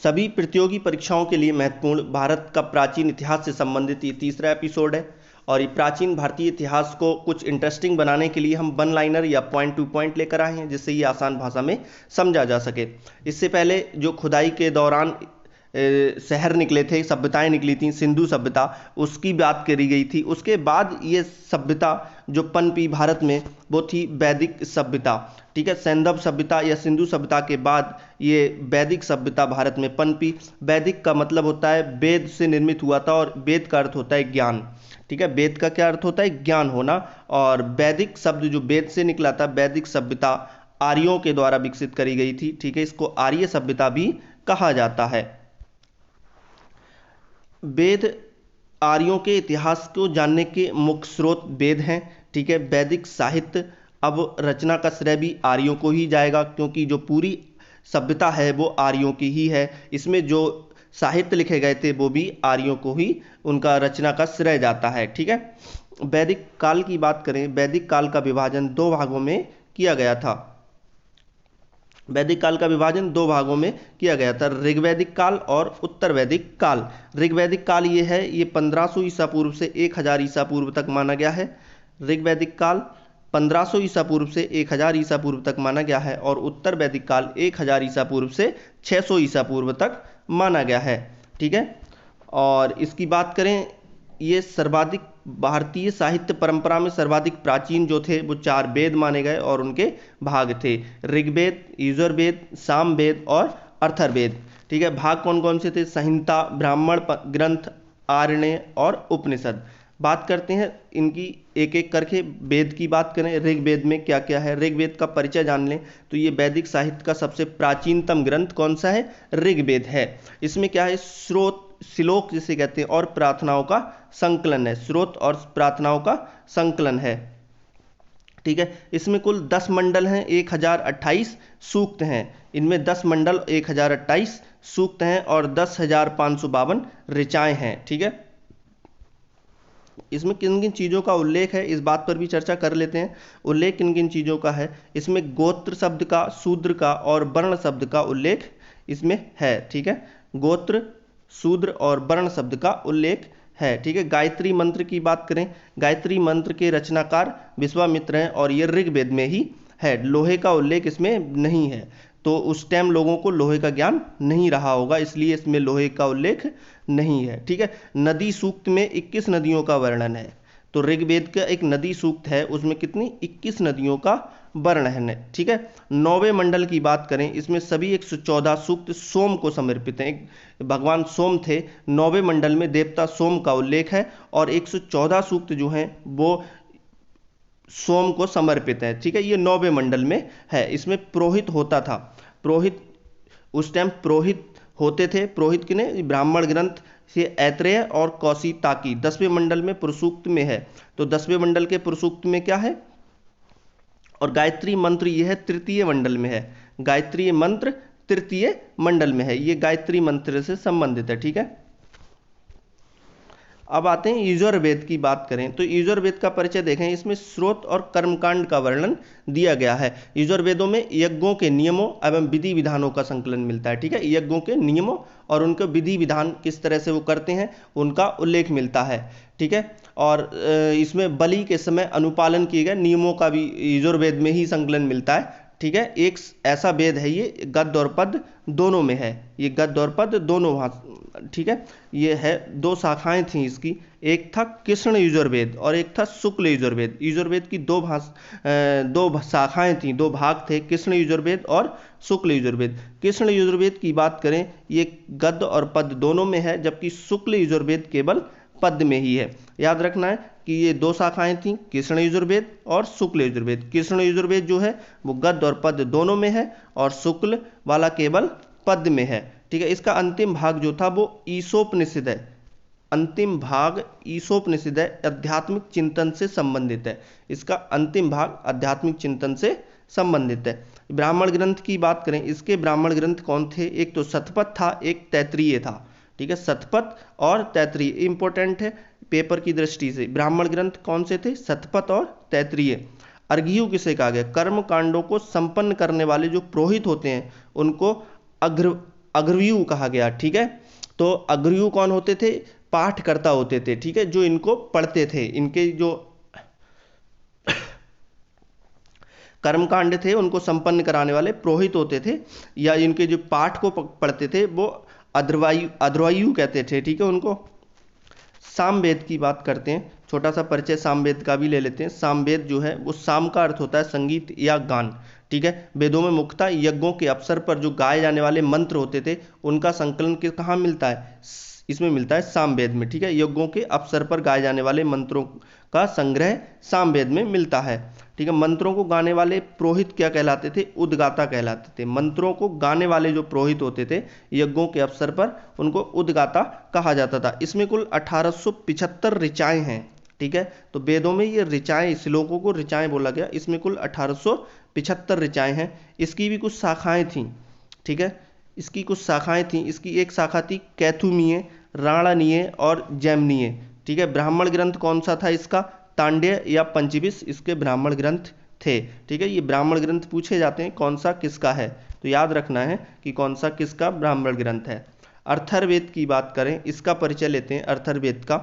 सभी प्रतियोगी परीक्षाओं के लिए महत्वपूर्ण भारत का प्राचीन इतिहास से संबंधित ये तीसरा एपिसोड है। और ये प्राचीन भारतीय इतिहास को कुछ इंटरेस्टिंग बनाने के लिए हम वन लाइनर या पॉइंट टू पॉइंट लेकर आए हैं, जिससे ये आसान भाषा में समझा जा सके। इससे पहले जो खुदाई के दौरान शहर निकले थे, सभ्यताएं निकली थी, सिंधु सभ्यता, उसकी बात करी गई थी। उसके बाद ये सभ्यता जो पनपी भारत में, वो थी वैदिक सभ्यता। ठीक है, सैंधव सभ्यता या सिंधु सभ्यता के बाद ये वैदिक सभ्यता भारत में पनपी। वैदिक का मतलब होता है वेद से निर्मित हुआ था, और वेद का अर्थ होता है ज्ञान। ठीक है, वेद का क्या अर्थ होता है? ज्ञान होना। और वैदिक शब्द जो वेद से निकला था, वैदिक सभ्यता आर्यों के द्वारा विकसित करी गई थी। ठीक है, इसको आर्य सभ्यता भी कहा जाता है। वेद आर्यों के इतिहास को जानने के मुख्य स्रोत वेद हैं। ठीक है, वैदिक साहित्य अब रचना का श्रेय भी आर्यों को ही जाएगा, क्योंकि जो पूरी सभ्यता है वो आर्यों की ही है। इसमें जो साहित्य लिखे गए थे वो भी आर्यों को ही उनका रचना का श्रेय जाता है। ठीक है, वैदिक काल की बात करें, वैदिक काल का विभाजन दो भागों में किया गया था। वैदिक काल का विभाजन दो भागों में किया गया था, ऋग्वैदिक काल और उत्तर वैदिक काल। ऋग्वैदिक काल ये है, ये 1500 ईसा पूर्व से 1000 ईसा पूर्व तक माना गया है। ऋग्वैदिक काल 1500 ईसा पूर्व से 1000 ईसा पूर्व तक माना गया है, और उत्तर वैदिक काल 1000 ईसा पूर्व से 600 ईसा पूर्व तक माना गया है। ठीक है, और इसकी बात करें, ये सर्वाधिक भारतीय साहित्य परंपरा में सर्वाधिक प्राचीन जो थे वो 4 वेद माने गए, और उनके भाग थे ऋग्वेद, यजुर्वेद, सामवेद और अथर्ववेद। ठीक है, भाग कौन कौन से थे? संहिता, ब्राह्मण ग्रंथ, आरण्य और उपनिषद। बात करते हैं इनकी एक एक करके। वेद की बात करें, ऋग्वेद में क्या क्या है, ऋग्वेद का परिचय जान लें तो ये वैदिक साहित्य का सबसे प्राचीनतम ग्रंथ कौन सा है? ऋग्वेद है। इसमें क्या है? स्रोत, श्लोक जिसे कहते हैं, और प्रार्थनाओं का संकलन है। स्रोत और प्रार्थनाओं का संकलन है। ठीक है, इसमें कुल 10 मंडल हैं, 1028 सूक्त हैं। इनमें 10 मंडल, 1028 सूक्त हैं, और 10,552 ऋचाएं हैं। ठीक है, इसमें किन किन चीज़ों का उल्लेख है, इस बात पर भी चर्चा कर लेते हैं। उल्लेख किन किन चीज़ों का है? इसमें गोत्र शब्द का, शूद्र का और वर्ण शब्द का उल्लेख इसमें है। ठीक है, गोत्र, शूद्र और वर्ण शब्द का उल्लेख है। ठीक है, गायत्री मंत्र की बात करें, गायत्री मंत्र के रचनाकार विश्वामित्र हैं, और ये ऋग्वेद में ही है। लोहे का उल्लेख इसमें नहीं है, तो उस टाइम लोगों को लोहे का ज्ञान नहीं रहा होगा, इसलिए इसमें लोहे का उल्लेख नहीं है। ठीक है, नदी सूक्त में 21 नदियों का वर्णन है। तो ऋग्वेद का एक नदी सूक्त है, उसमें कितनी? 21 नदियों का वर्णन है। ठीक है, 9वें मंडल की बात करें, इसमें सभी 114 सूक्त सोम को समर्पित हैं। भगवान सोम थे। 9वें मंडल में देवता सोम का उल्लेख है, और 114 सूक्त जो हैं वो सोम को समर्पित है। ठीक है, ये 9वें मंडल में है। इसमें पुरोहित होता था। पुरोहित उस टाइम पुरोहित होते थे। पुरोहित किने? ब्राह्मण ग्रंथ से ऐत्रेय और कौशिताकी 10वें मंडल में पुरुषूक्त में है। तो 10वें मंडल के पुरुषूक्त में क्या है? और गायत्री मंत्र ये है, तृतीय मंडल में है। गायत्री मंत्र तृतीय मंडल में है, ये गायत्री मंत्र से संबंधित है। ठीक है, अब आते हैं यजुर्वेद की बात करें, तो यजुर्वेद का परिचय देखें। इसमें स्रोत और कर्मकांड का वर्णन दिया गया है। यजुर्वेदों में यज्ञों के नियमों एवं विधि विधानों का संकलन मिलता है। ठीक है, यज्ञों के नियमों और उनके विधि विधान किस तरह से वो करते हैं उनका उल्लेख मिलता है। ठीक है, और इसमें बलि के समय अनुपालन किए गए नियमों का भी यजुर्वेद में ही संकलन मिलता है। ठीक है, एक ऐसा वेद है, ये गद्य और पद्य दोनों में है। ये गद्य और पद्य दोनों वहाँ। ठीक है, ये है, 2 शाखाएं थी इसकी, एक था कृष्ण यजुर्वेद और एक था शुक्ल यजुर्वेद। यजुर्वेद की 2 शाखाएं थी, 2 भाग थे, कृष्ण यजुर्वेद और शुक्ल यजुर्वेद। कृष्ण यजुर्वेद की बात करें, ये गद्य और पद्य दोनों में है, जबकि शुक्ल यजुर्वेद केवल पद्य में ही है। याद रखना है कि ये 2 शाखाएं थी, कृष्ण यजुर्वेद और शुक्ल यजुर्वेद। कृष्ण यजुर्वेद जो है वो गद्य और पद्य दोनों में है, और शुक्ल वाला केवल पद्य में है। ठीक है, इसका अंतिम भाग जो था वो ईशोपनिषद है। अंतिम भाग ईशोपनिषद है, आध्यात्मिक चिंतन से संबंधित है। इसका अंतिम भाग आध्यात्मिक चिंतन से संबंधित है। ब्राह्मण ग्रंथ की बात करें, इसके ब्राह्मण ग्रंथ कौन थे? एक तो शतपथ था, एक तैत्रीय था। ठीक है, शतपथ और तैत्रीय इंपॉर्टेंट है पेपर की दृष्टि से। ब्राह्मण ग्रंथ कौन से थे? शतपथ और तैत्रीय। अर्घ्यु किसे कहा गया? कर्म कांडों को संपन्न करने वाले जो पुरोहित होते हैं उनको अग्रव्यू कहा गया, ठीक है। तो अग्रव्यू कौन होते थे? पाठकर्ता होते थे, ठीक है, जो इनको पढ़ते थे, इनके जो कर्मकांड थे उनको संपन्न कराने वाले पुरोहित होते थे, या इनके जो पाठ को पढ़ते थे वो अध्वर्यु कहते थे, ठीक है उनको। सामवेद की बात करते हैं, छोटा सा परिचय सामवेद का भी ले लेते हैं। सामवेद जो है वो साम का अर्थ होता है संगीत या गान, ठीक है। वेदों में मुख्यतः यज्ञों के अवसर पर जो गाए जाने वाले मंत्र होते थे उनका संकलन कहाँ मिलता है? इसमें मिलता है सामवेद में, ठीक है। यज्ञों के अवसर पर गाए जाने वाले मंत्रों का संग्रह सामवेद में मिलता है, ठीक है। मंत्रों को गाने वाले पुरोहित क्या कहलाते थे? उद्गाता कहलाते थे। मंत्रों को गाने वाले जो पुरोहित होते थे यज्ञों के अवसर पर उनको उद्गाता कहा जाता था। इसमें कुल 1875 ऋचाएं हैं, ठीक है। तो वेदों में ये ऋचाएं, श्लोकों को ऋचाएं बोला गया। इसमें कुल 1875 ऋचाएं हैं। इसकी भी कुछ शाखाएं थीं, ठीक है, इसकी कुछ शाखाएं थीं। इसकी एक शाखा थी कैथुमीय, राणानीय और जैमिनीय, ठीक है। ब्राह्मण ग्रंथ कौन सा था इसका? तांडेय या पंचविश इसके ब्राह्मण ग्रंथ थे, ठीक है। ये ब्राह्मण ग्रंथ पूछे जाते हैं कौन सा किसका है, तो याद रखना है कि कौन सा किसका ब्राह्मण ग्रंथ है। अथर्ववेद की बात करें, इसका परिचय लेते हैं अथर्ववेद का।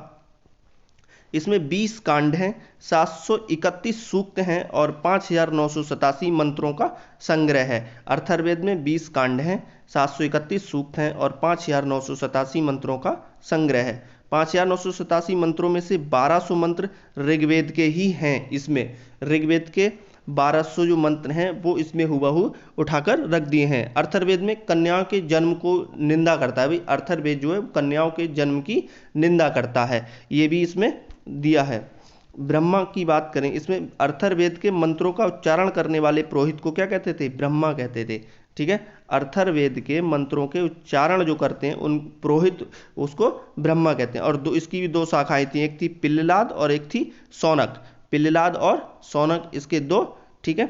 इसमें 20 कांड हैं, 731 सूक्त हैं और 5987 मंत्रों का संग्रह है। अथर्ववेद में 20 कांड हैं, 731 सूक्त हैं और 5987 मंत्रों का संग्रह है। 5987 मंत्रों में से 1200 मंत्र ऋग्वेद के ही हैं। इसमें ऋग्वेद के 1200 जो मंत्र हैं वो इसमें हुबहू उठाकर रख दिए हैं। अथर्ववेद में कन्याओं के जन्म को निंदा करता है, भाई अथर्ववेद जो है कन्याओं के जन्म की निंदा करता है, ये भी इसमें दिया है। ब्रह्मा की बात करें, इसमें अथर्ववेद के मंत्रों का उच्चारण करने वाले पुरोहित को क्या कहते थे? ब्रह्मा कहते थे, ठीक है। अथर्ववेद के मंत्रों के उच्चारण जो करते हैं उन पुरोहित उसको ब्रह्मा कहते हैं। और इसकी भी 2 शाखाएं थी, एक थी पिल्लाद और एक थी शौनक। पिल्लाद और शौनक इसके 2, ठीक है,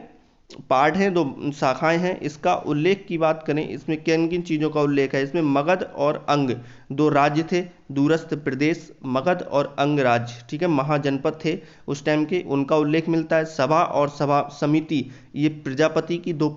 पार्ट हैं, 2 शाखाएं हैं। इसका उल्लेख की बात करें, इसमें किन किन चीज़ों का उल्लेख है? इसमें मगध और अंग 2 राज्य थे, दूरस्थ प्रदेश मगध और अंग राज्य, ठीक है, महाजनपद थे उस टाइम के, उनका उल्लेख मिलता है। सभा और सभा समिति ये प्रजापति की 2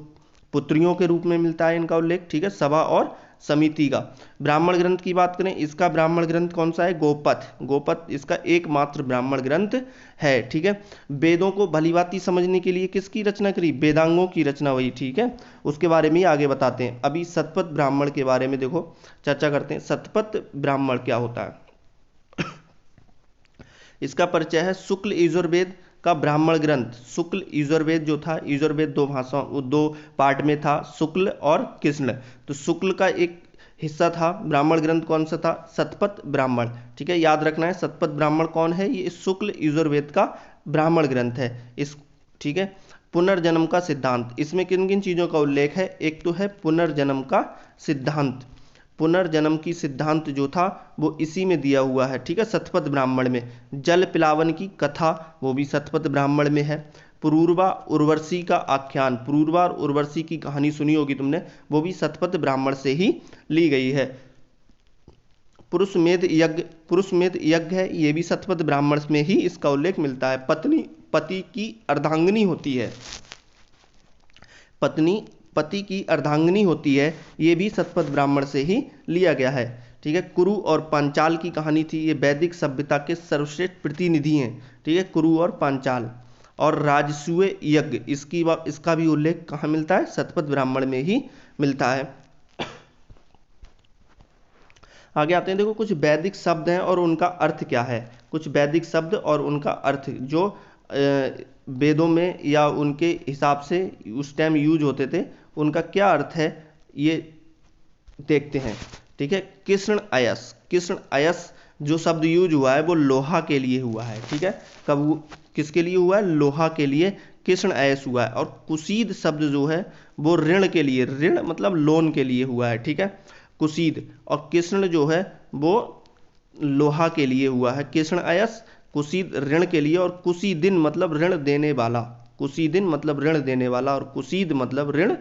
पुत्रियों के रूप में मिलता है इनका उल्लेख, ठीक है, सभा और समिति का। ब्राह्मण ग्रंथ की बात करें, इसका ब्राह्मण ग्रंथ कौन सा है? गोपथ। गोपथ इसका एकमात्र ब्राह्मण ग्रंथ है, ठीक है। वेदों को भलीभांति समझने के लिए किसकी रचना करी? वेदांगों की रचना हुई, ठीक है। उसके बारे में आगे बताते हैं। अभी शतपथ ब्राह्मण के बारे में देखो चर्चा करते हैं। शतपथ ब्राह्मण क्या होता है? इसका परिचय है शुक्ल यजुर्वेद का ब्राह्मण ग्रंथ। शुक्ल यजुर्वेद जो था, यजुर्वेद 2 पार्ट में था, शुक्ल और कृष्ण। तो शुक्ल का एक हिस्सा था ब्राह्मण ग्रंथ, कौन सा था? शतपथ ब्राह्मण, ठीक है, याद रखना है। शतपथ ब्राह्मण कौन है? ये शुक्ल यजुर्वेद का ब्राह्मण ग्रंथ है इस, ठीक है। पुनर्जन्म का सिद्धांत, इसमें किन किन चीज़ों का उल्लेख है? एक तो है पुनर्जन्म का सिद्धांत। पुनर्जन्म की सिद्धांत जो था वो इसी में दिया हुआ है, ठीक है, शतपथ ब्राह्मण में। जल पिलावन की कथा वो भी शतपथ ब्राह्मण में है। पुरूरवा उर्वशी का आख्यान, पुरूरवा और उर्वशी की कहानी सुनी होगी तुमने, वो भी शतपथ ब्राह्मण से ही ली गई है। पुरुषमेध यज्ञ है, ये भी शतपथ ब्राह्मण में ही इसका उल्लेख मिलता है। पत्नी पति की अर्धांगिनी होती है, पति की अर्धांगिनी होती है, ये भी शतपथ ब्राह्मण से ही लिया गया है, ठीक है। कुरु और पांचाल की कहानी थी, ये वैदिक सभ्यता के सर्वश्रेष्ठ प्रतिनिधि हैं, ठीक है, कुरु और पांचाल। और राजसूय यज्ञ, इसका भी उल्लेख कहाँ मिलता है? शतपथ ब्राह्मण में ही मिलता है। आगे आते हैं, देखो कुछ वैदिक शब्द हैं और उनका अर्थ क्या है। कुछ वैदिक शब्द और उनका अर्थ जो वेदों में या उनके हिसाब से उस टाइम यूज होते थे, उनका क्या अर्थ है ये देखते हैं, ठीक है। कृष्ण अयस जो शब्द यूज हुआ है वो लोहा के लिए हुआ है, ठीक है। कब किसके लिए हुआ है? लोहा के लिए कृष्ण अयस हुआ है। और कुसीद शब्द जो है वो ऋण के लिए, ऋण मतलब लोन के लिए हुआ है, ठीक है, कुसीद। और कृष्ण जो है वो लोहा के लिए हुआ है, कृष्ण अयस, कुसीद ऋण के लिए। और कुसीदिन मतलब ऋण देने वाला, कुसीदिन मतलब ऋण देने वाला और कुसीद मतलब ऋण,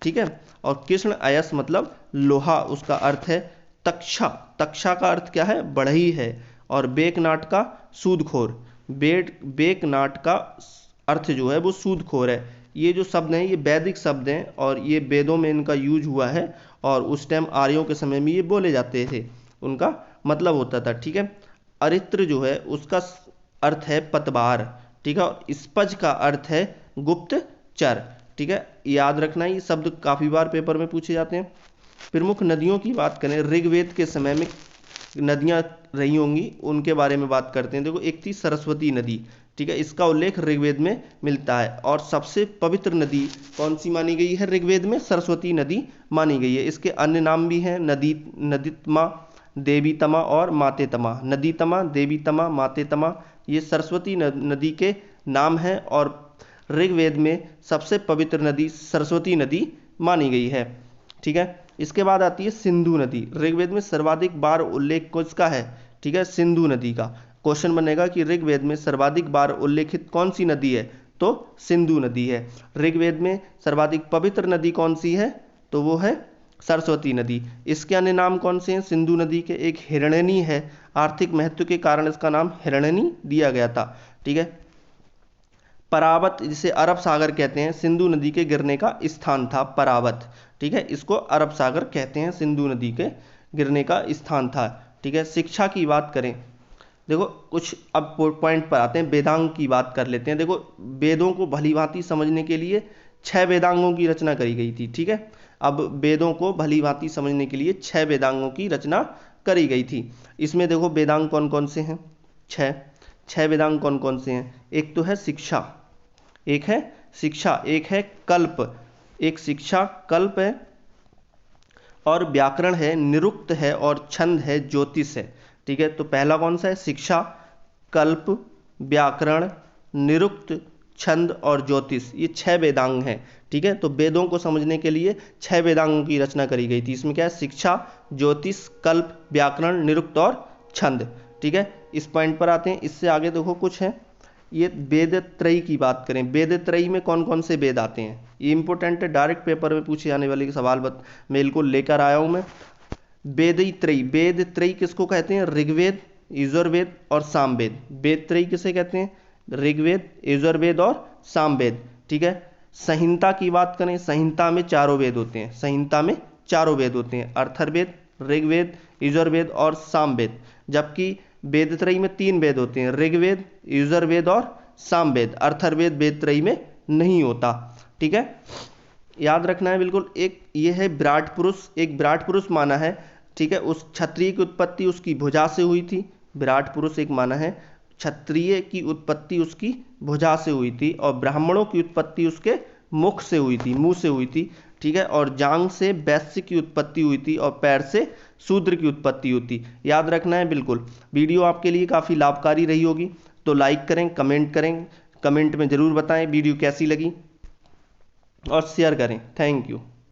ठीक है। और कृष्ण अयस मतलब लोहा, उसका अर्थ है तक्षा। तक्षा का अर्थ क्या है? बढ़ई है। और बेकनाट का सूदखोर, बेकनाट का अर्थ जो है वो सूदखोर है। ये जो शब्द हैं ये वैदिक शब्द हैं और ये वेदों में इनका यूज हुआ है और उस टाइम आर्यों के समय में ये बोले जाते थे, उनका मतलब होता था। ठीक है, अरित्र जो है उसका अर्थ है पतवार। ठीक है, और स्पज का अर्थ है गुप्तचर। ठीक है, याद रखना, ये शब्द काफी बार पेपर में पूछे जाते हैं। प्रमुख नदियों की बात करें, ऋग्वेद के समय में नदियां रही होंगी उनके बारे में बात करते हैं। देखो, एक थी सरस्वती नदी। ठीक है, इसका उल्लेख ऋग्वेद में मिलता है और सबसे पवित्र नदी कौन सी मानी गई है ऋग्वेद में? सरस्वती नदी मानी गई है। इसके अन्य नाम भी हैं, नदीतमा, देवीतमा और मातेतमा। नदीतमा, देवीतमा, मातेतमा, ये सरस्वती नदी के नाम हैं और ऋग्वेद में सबसे पवित्र नदी सरस्वती नदी मानी गई है। ठीक है, इसके बाद आती है सिंधु नदी। ऋग्वेद में सर्वाधिक बार उल्लेख किसका है? ठीक है, सिंधु नदी का। क्वेश्चन बनेगा कि ऋग्वेद में सर्वाधिक बार उल्लेखित कौन सी नदी है? तो सिंधु नदी है। ऋग्वेद में सर्वाधिक पवित्र नदी कौन सी है? तो वो है सरस्वती नदी। इसके अन्य नाम कौन से हैं सिंधु नदी के? एक हिरण्यनी है, आर्थिक महत्व के कारण इसका नाम हिरण्यनी दिया गया था। ठीक है, परावत, जिसे अरब सागर कहते हैं, सिंधु नदी के गिरने का स्थान था परावत। ठीक है, इसको अरब सागर कहते हैं, सिंधु नदी के गिरने का स्थान था। ठीक है, शिक्षा की बात करें, देखो कुछ अब पॉइंट पर आते हैं, वेदांग की बात कर लेते हैं। देखो, वेदों को भली भांति समझने के लिए 6 वेदांगों की रचना करी गई थी। ठीक है, अब वेदों को भली भांति समझने के लिए 6 वेदांगों की रचना करी गई थी। इसमें देखो वेदांग कौन कौन से हैं? 6 वेदांग कौन कौन से हैं? एक तो है शिक्षा, एक है शिक्षा, एक है कल्प, एक शिक्षा कल्प है, और व्याकरण है, निरुक्त है, और छंद है, ज्योतिष है। ठीक है, तो पहला कौन सा है? शिक्षा, कल्प, व्याकरण, निरुक्त, छंद और ज्योतिष, ये 6 वेदांग हैं। ठीक है, तो वेदों को समझने के लिए 6 वेदांगों की रचना करी गई थी। इसमें क्या है? शिक्षा, ज्योतिष, कल्प, व्याकरण, निरुक्त और छंद। ठीक है, इस पॉइंट पर आते हैं। इससे आगे देखो कुछ है, ये वेद त्रयी की बात करें, वेद त्रयी में कौन कौन से वेद आते हैं? ये इंपॉर्टेंट है, डायरेक्ट पेपर में पूछे जाने वाले सवाल मेल को लेकर आया हूं मैं। वेद त्रयी, वेद त्रयी किसको कहते हैं? ऋग्वेद, यजुर्वेद और सामवेद। वेद त्रयी किसे कहते हैं? ऋग्वेद, यजुर्वेद और सामवेद। ठीक है, संहिता की बात करें, संहिता में 4 वेद होते हैं, संहिता में 4 वेद होते हैं, अथर्ववेद, ऋग्वेद, यजुर्वेद और सामवेद। जबकि वेदत्रयी में 3 वेद होते हैं, ऋग्वेद, यजुर्वेद और सामवेद। अथर्ववेद वेदत्रयी में नहीं होता। ठीक है, याद रखना है बिल्कुल। एक ये है विराट पुरुष, एक विराट पुरुष माना है। ठीक है, उस क्षत्रिय की उत्पत्ति उसकी भुजा से हुई थी। विराट पुरुष एक माना है, क्षत्रिय की उत्पत्ति उसकी भुजा से हुई थी, और ब्राह्मणों की उत्पत्ति उसके मुख से हुई थी, मुंह से हुई थी। ठीक है, और जांग से वैश्य की उत्पत्ति हुई थी, और पैर से शूद्र की उत्पत्ति होती। याद रखना है बिल्कुल। वीडियो आपके लिए काफ़ी लाभकारी रही होगी, तो लाइक करें, कमेंट करें, कमेंट में ज़रूर बताएं वीडियो कैसी लगी, और शेयर करें। Thank you.